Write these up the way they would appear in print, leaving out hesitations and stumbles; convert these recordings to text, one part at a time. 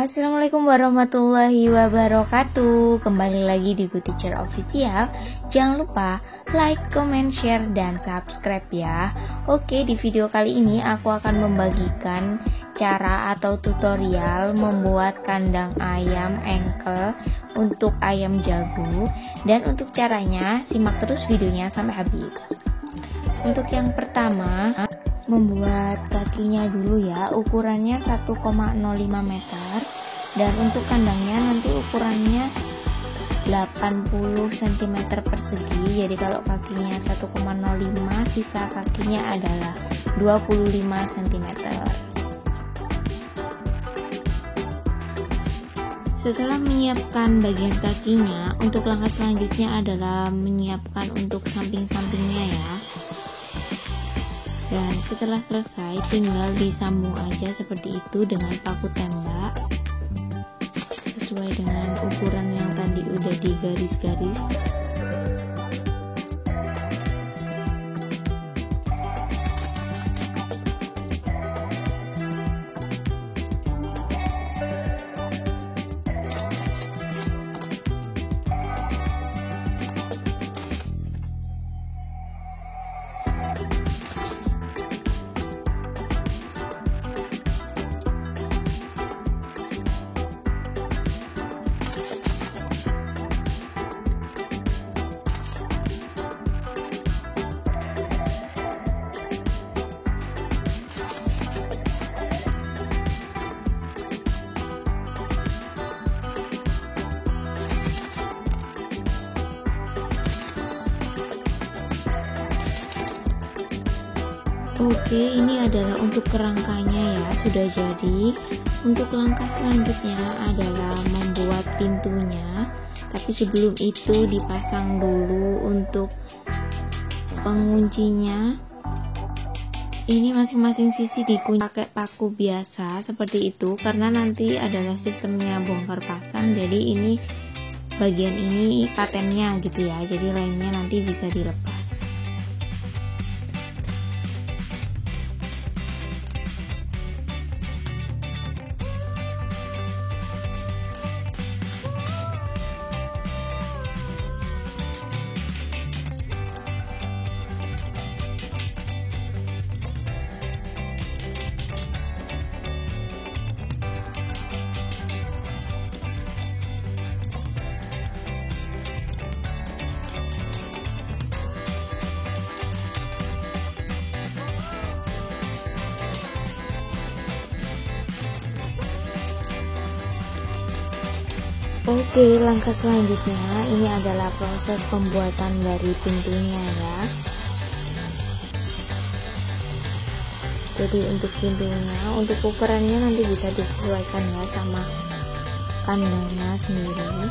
Assalamualaikum warahmatullahi wabarakatuh. Kembali lagi di Good Teacher Official. Jangan lupa like, comment, share, dan subscribe ya. Oke, di video kali ini aku akan membagikan cara atau tutorial membuat kandang ayam engkel untuk ayam jago. Dan untuk caranya, simak terus videonya sampai habis. Untuk yang pertama, membuat kakinya dulu ya, ukurannya 1,05 meter, dan untuk kandangnya nanti ukurannya 80 cm persegi. Jadi kalau kakinya 1,05, sisa kakinya adalah 25 cm. Setelah menyiapkan bagian kakinya, untuk langkah selanjutnya adalah menyiapkan untuk samping-sampingnya ya. Dan setelah selesai, tinggal disambung aja seperti itu dengan paku tembak sesuai dengan ukuran yang tadi udah digaris-garis. Oke, ini adalah untuk kerangkanya ya, sudah jadi. Untuk langkah selanjutnya adalah membuat pintunya. Tapi sebelum itu dipasang dulu untuk penguncinya. Ini masing-masing sisi dikunci pakai paku biasa seperti itu, karena nanti adalah sistemnya bongkar pasang. Jadi ini bagian ini patennya gitu ya, jadi lainnya nanti bisa dilepas. Oke, langkah selanjutnya ini adalah proses pembuatan dari pintunya ya. Jadi untuk pintunya, untuk ukurannya nanti bisa disesuaikan ya sama kandangnya sendiri.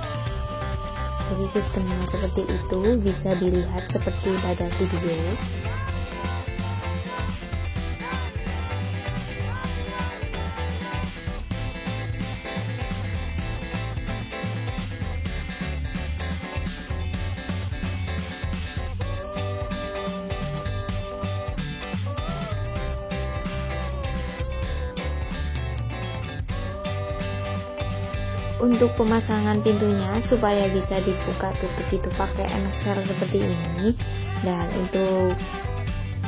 Jadi sistemnya seperti itu, bisa dilihat seperti pada video. Untuk pemasangan pintunya supaya bisa dibuka tutup itu pakai ensel seperti ini, dan untuk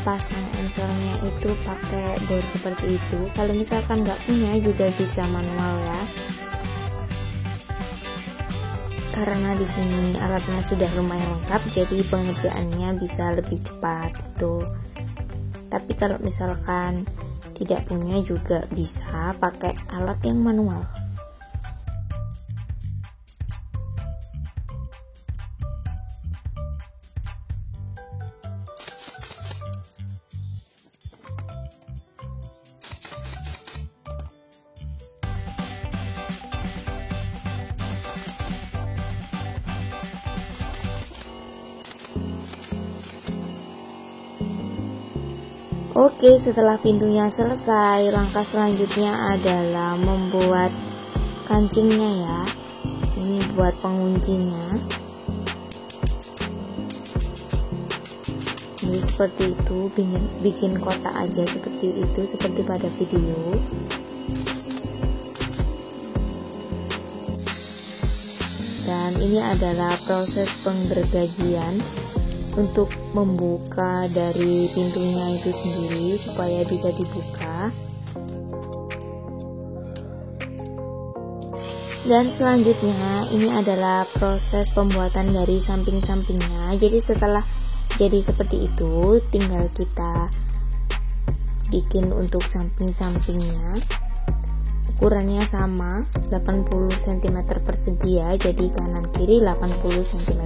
pasang enselnya itu pakai bor seperti itu. Kalau misalkan nggak punya juga bisa manual ya, karena di sini alatnya sudah lumayan lengkap, jadi pengerjaannya bisa lebih cepat tuh. Tapi kalau misalkan tidak punya juga bisa pakai alat yang manual. Oke, setelah pintunya selesai, langkah selanjutnya adalah membuat kancingnya ya. Ini buat penguncinya. Jadi seperti itu, bikin kotak aja seperti itu, seperti pada video. Dan ini adalah proses penggergajian untuk membuka dari pintunya itu sendiri supaya bisa dibuka. Dan selanjutnya ini adalah proses pembuatan dari samping-sampingnya. Jadi setelah jadi seperti itu, tinggal kita bikin untuk samping-sampingnya. Ukurannya sama, 80 cm persegi ya, jadi kanan kiri 80 cm.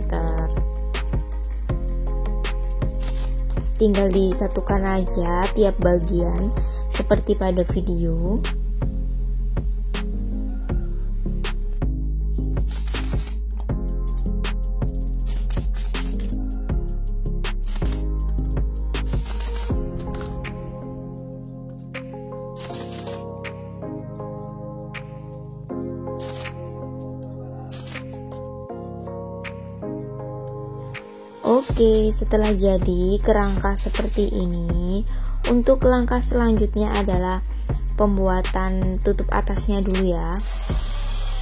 Tinggal disatukan aja tiap bagian seperti pada video. Oke, setelah jadi kerangka seperti ini, untuk langkah selanjutnya adalah pembuatan tutup atasnya dulu ya.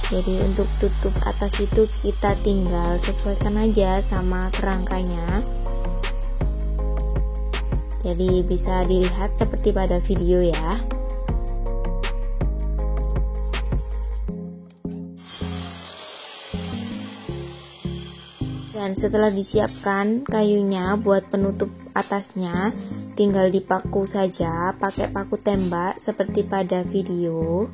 Jadi untuk tutup atas itu kita tinggal sesuaikan aja sama kerangkanya. Jadi bisa dilihat seperti pada video ya. Dan setelah disiapkan kayunya buat penutup atasnya, tinggal dipaku saja pakai paku tembak seperti pada video.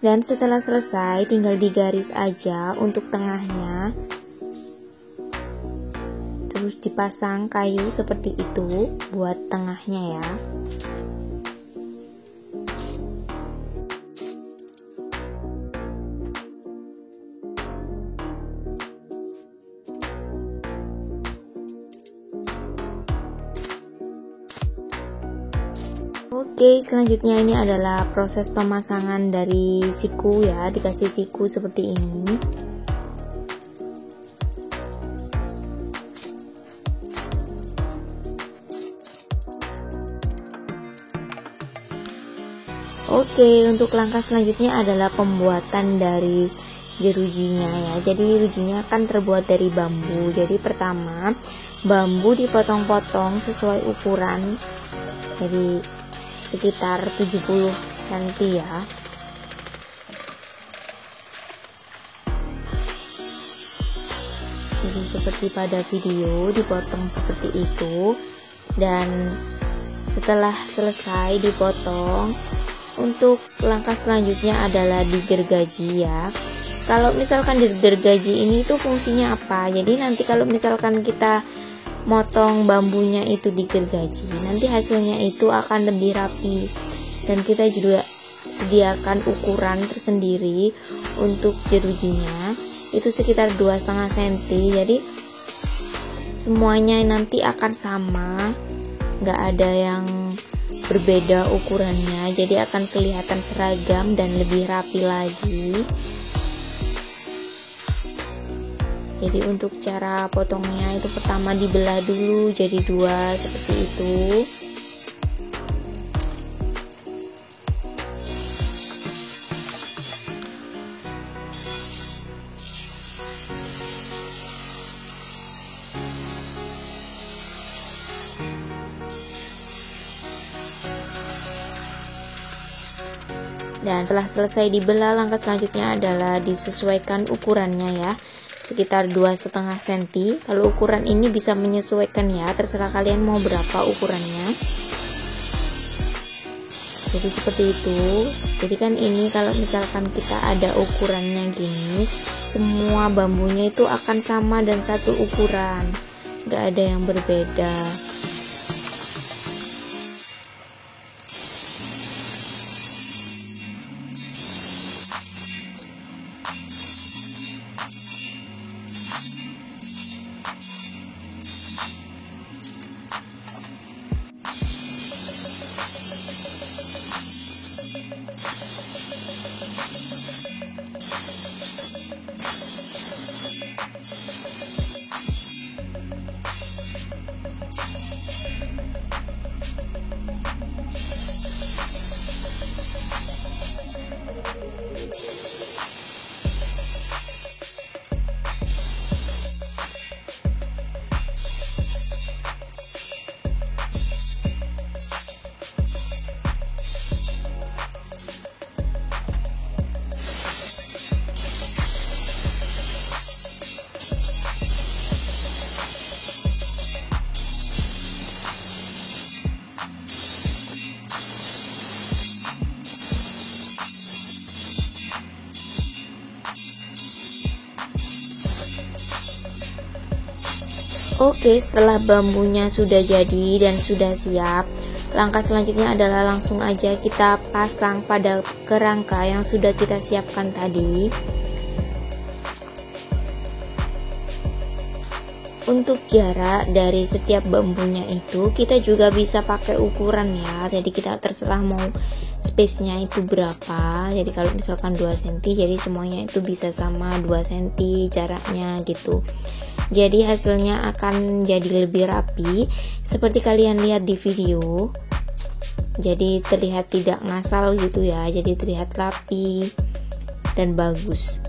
Dan setelah selesai tinggal digaris aja untuk tengahnya. Terus dipasang kayu seperti itu buat tengahnya ya. Oke, selanjutnya ini adalah proses pemasangan dari siku ya, dikasih siku seperti ini. Oke, untuk langkah selanjutnya adalah pembuatan dari jerujinya ya. Jadi jerujinya kan terbuat dari bambu. Jadi pertama, bambu dipotong-potong sesuai ukuran. Jadi sekitar 70 cm ya. Jadi seperti pada video dipotong seperti itu. Dan setelah selesai dipotong, untuk langkah selanjutnya adalah digergaji ya. Kalau misalkan digergaji ini tuh fungsinya apa? Jadi nanti kalau misalkan kita motong bambunya itu digergaji, nanti hasilnya itu akan lebih rapi. Dan kita juga sediakan ukuran tersendiri untuk jerujinya, itu sekitar 2,5 cm. Jadi semuanya nanti akan sama, nggak ada yang berbeda ukurannya, jadi akan kelihatan seragam dan lebih rapi lagi. Jadi untuk cara potongnya itu pertama dibelah dulu jadi 2 seperti itu. Dan setelah selesai dibelah, langkah selanjutnya adalah disesuaikan ukurannya ya, sekitar 2,5 cm. Kalau ukuran ini bisa menyesuaikan ya, terserah kalian mau berapa ukurannya. Jadi seperti itu. Jadi kan ini kalau misalkan kita ada ukurannya gini, semua bambunya itu akan sama dan satu ukuran, nggak ada yang berbeda. Oke, setelah bambunya sudah jadi dan sudah siap, langkah selanjutnya adalah langsung aja kita pasang pada kerangka yang sudah kita siapkan tadi. Untuk jarak dari setiap bambunya itu kita juga bisa pakai ukuran ya, jadi kita terserah mau space nya itu berapa. Jadi kalau misalkan 2 cm, jadi semuanya itu bisa sama 2 cm jaraknya gitu. Jadi hasilnya akan jadi lebih rapi seperti kalian lihat di video. Jadi terlihat tidak ngasal gitu ya, jadi terlihat rapi dan bagus.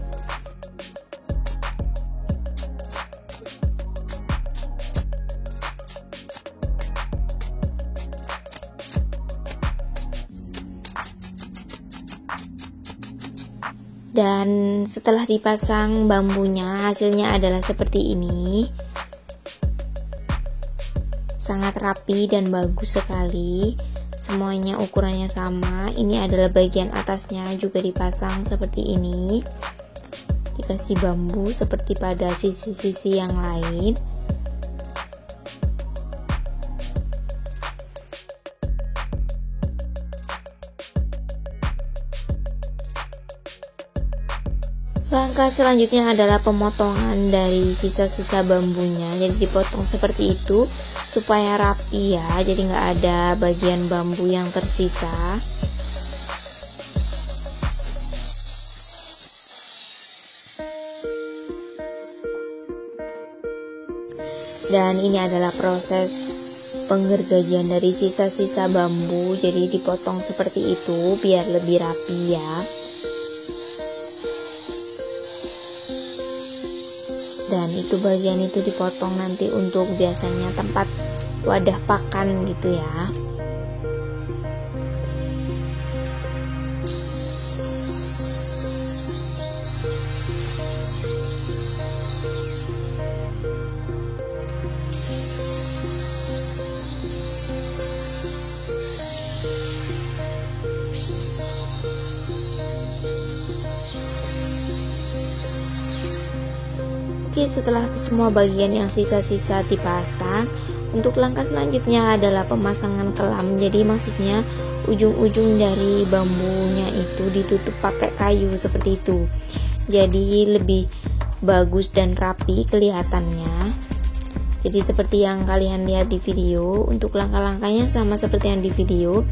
Dan setelah dipasang bambunya, hasilnya adalah seperti ini. Sangat rapi dan bagus sekali. Semuanya ukurannya sama. Ini adalah bagian atasnya juga dipasang seperti ini. Dikasih bambu seperti pada sisi-sisi yang lain. Langkah selanjutnya adalah pemotongan dari sisa-sisa bambunya. Jadi dipotong seperti itu supaya rapi ya, jadi nggak ada bagian bambu yang tersisa. Dan ini adalah proses penggergajian dari sisa-sisa bambu. Jadi dipotong seperti itu biar lebih rapi ya. Dan itu bagian itu dipotong nanti untuk biasanya tempat wadah pakan gitu ya. Oke, setelah semua bagian yang sisa-sisa dipasang, untuk langkah selanjutnya adalah pemasangan kelam. Jadi maksudnya ujung-ujung dari bambunya itu ditutup pakai kayu seperti itu. Jadi lebih bagus dan rapi kelihatannya. Jadi seperti yang kalian lihat di video, untuk langkah-langkahnya sama seperti yang di video,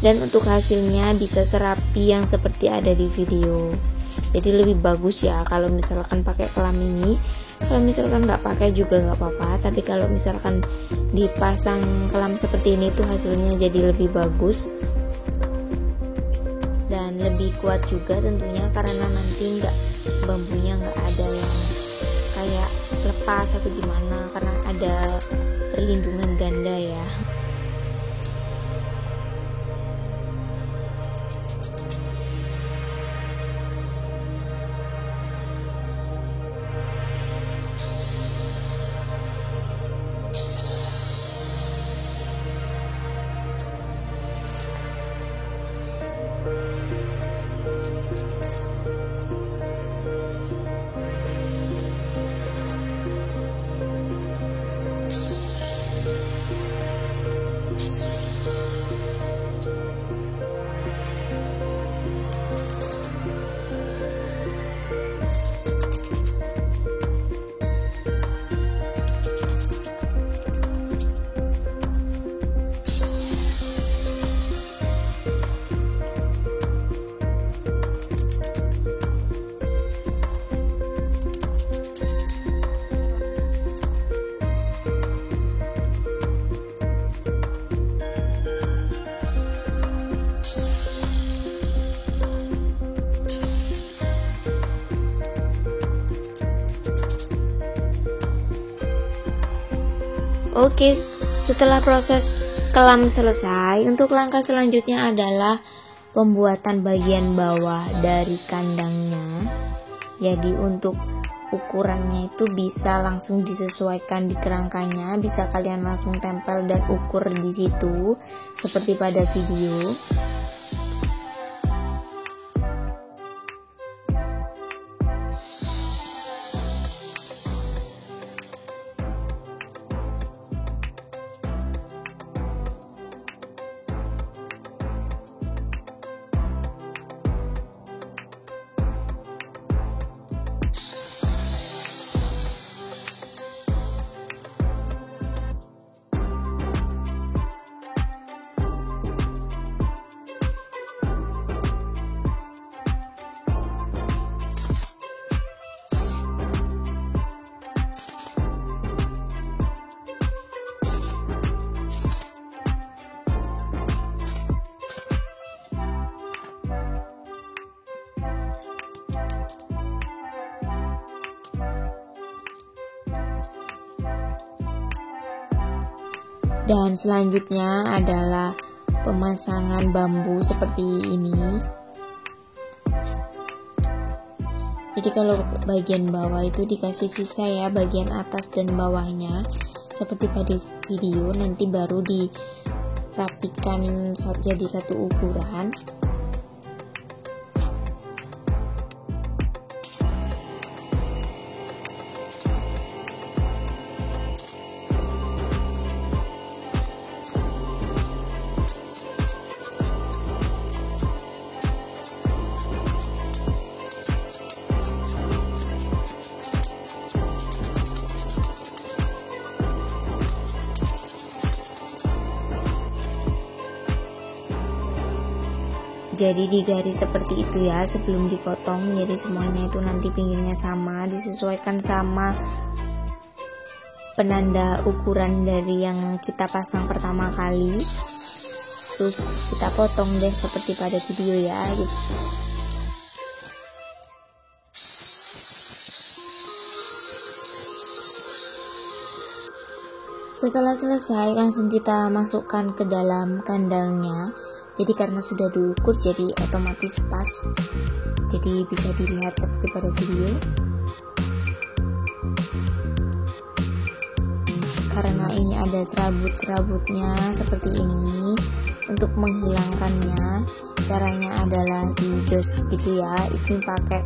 dan untuk hasilnya bisa serapi yang seperti ada di video. Jadi lebih bagus ya kalau misalkan pakai kelam ini. Kalau misalkan nggak pakai juga nggak apa-apa, tapi kalau misalkan dipasang kelam seperti ini tuh hasilnya jadi lebih bagus dan lebih kuat juga tentunya, karena nanti bambunya nggak ada yang kayak lepas atau gimana, karena ada perlindungan ganda ya. Oke, setelah proses kelam selesai, untuk langkah selanjutnya adalah pembuatan bagian bawah dari kandangnya. Jadi untuk ukurannya itu bisa langsung disesuaikan di kerangkanya, bisa kalian langsung tempel dan ukur di situ seperti pada video. Dan selanjutnya adalah pemasangan bambu seperti ini. Jadi kalau bagian bawah itu dikasih sisa ya, bagian atas dan bawahnya seperti pada video, nanti baru dirapikan jadi satu ukuran. Jadi digaris seperti itu ya sebelum dipotong, jadi semuanya itu nanti pinggirnya sama, disesuaikan sama penanda ukuran dari yang kita pasang pertama kali, terus kita potong deh seperti pada video ya gitu. Setelah selesai langsung kita masukkan ke dalam kandangnya. Jadi karena sudah diukur jadi otomatis pas, jadi bisa dilihat seperti pada video. Karena ini ada serabut-serabutnya seperti ini, untuk menghilangkannya caranya adalah dijos gitu ya. Ini pakai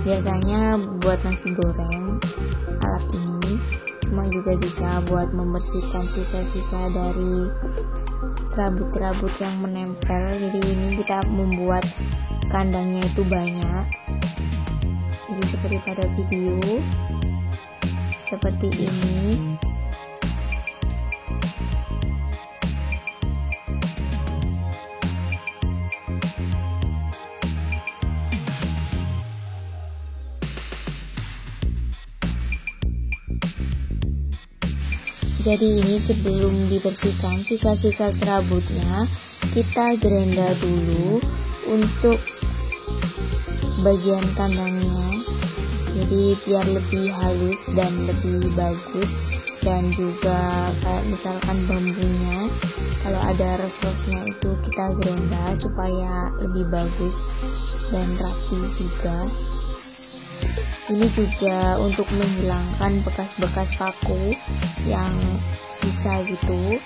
biasanya buat nasi goreng alat ini, cuma juga bisa buat membersihkan sisa-sisa dari serabut-serabut yang menempel. Jadi ini kita membuat kandangnya itu banyak, jadi seperti pada video seperti ini. Jadi ini sebelum dibersihkan sisa-sisa serabutnya kita grenda dulu untuk bagian kandangnya, jadi biar lebih halus dan lebih bagus. Dan juga kayak misalkan bambunya kalau ada ros-rosnya itu kita grenda supaya lebih bagus dan rapi juga. Ini juga untuk menghilangkan bekas-bekas paku yang sisa gitu.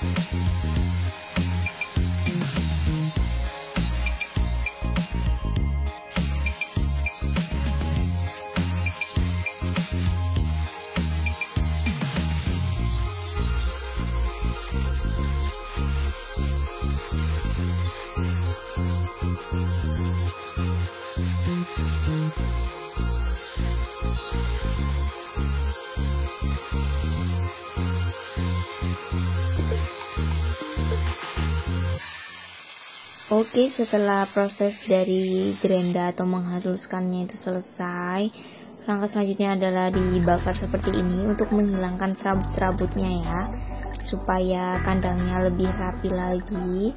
Oke, setelah proses dari grenda atau menghaluskannya itu selesai, langkah selanjutnya adalah dibakar seperti ini untuk menghilangkan serabut-serabutnya ya, supaya kandangnya lebih rapi lagi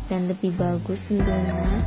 dan lebih bagus tentunya.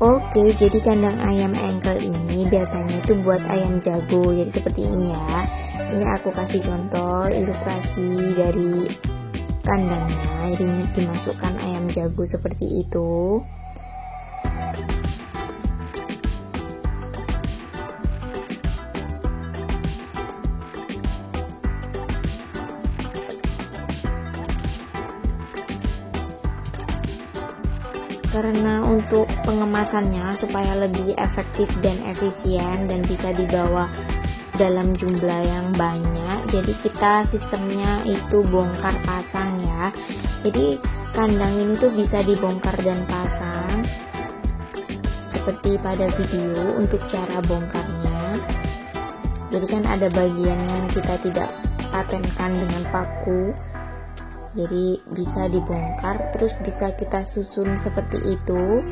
Oke, jadi kandang ayam engkel ini biasanya itu buat ayam jago. Jadi seperti ini ya. Ini aku kasih contoh ilustrasi dari kandangnya. Jadi dimasukkan ayam jago seperti itu. karena untuk pengemasannya supaya lebih efektif dan efisien dan bisa dibawa dalam jumlah yang banyak, jadi kita sistemnya itu bongkar pasang ya. Jadi kandang ini tuh bisa dibongkar dan pasang seperti pada video. Untuk cara bongkarnya, jadi kan ada bagian yang kita tidak patenkan dengan paku, jadi bisa dibongkar terus bisa kita susun seperti itu,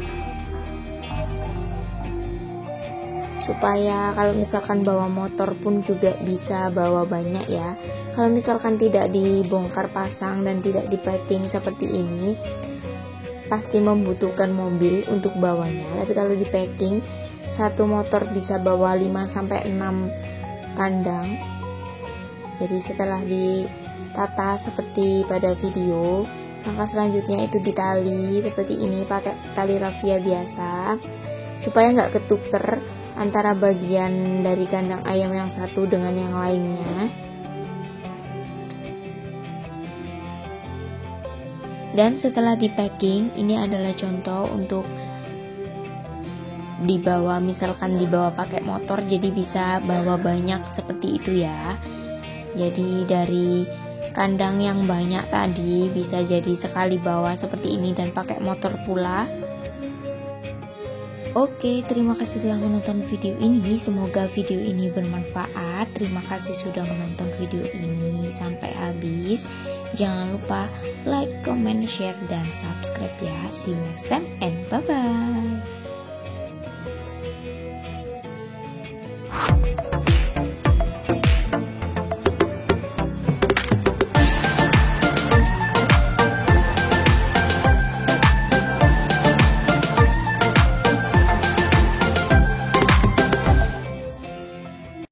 supaya kalau misalkan bawa motor pun juga bisa bawa banyak ya. Kalau misalkan tidak dibongkar pasang dan tidak di packing seperti ini, pasti membutuhkan mobil untuk bawanya. Tapi kalau di packing, satu motor bisa bawa 5-6 kandang. Jadi setelah ditata seperti pada video, langkah selanjutnya itu ditali seperti ini pakai tali rafia biasa, supaya nggak ketuker antara bagian dari kandang ayam yang satu dengan yang lainnya. Dan setelah di packing, ini adalah contoh untuk dibawa, misalkan dibawa pakai motor, jadi bisa bawa banyak seperti itu ya. Jadi dari kandang yang banyak tadi bisa jadi sekali bawa seperti ini dan pakai motor pula. Oke, terima kasih telah menonton video ini. Semoga video ini bermanfaat. Terima kasih sudah menonton video ini sampai habis. Jangan lupa like, comment, share, dan subscribe ya. See you next time and bye-bye.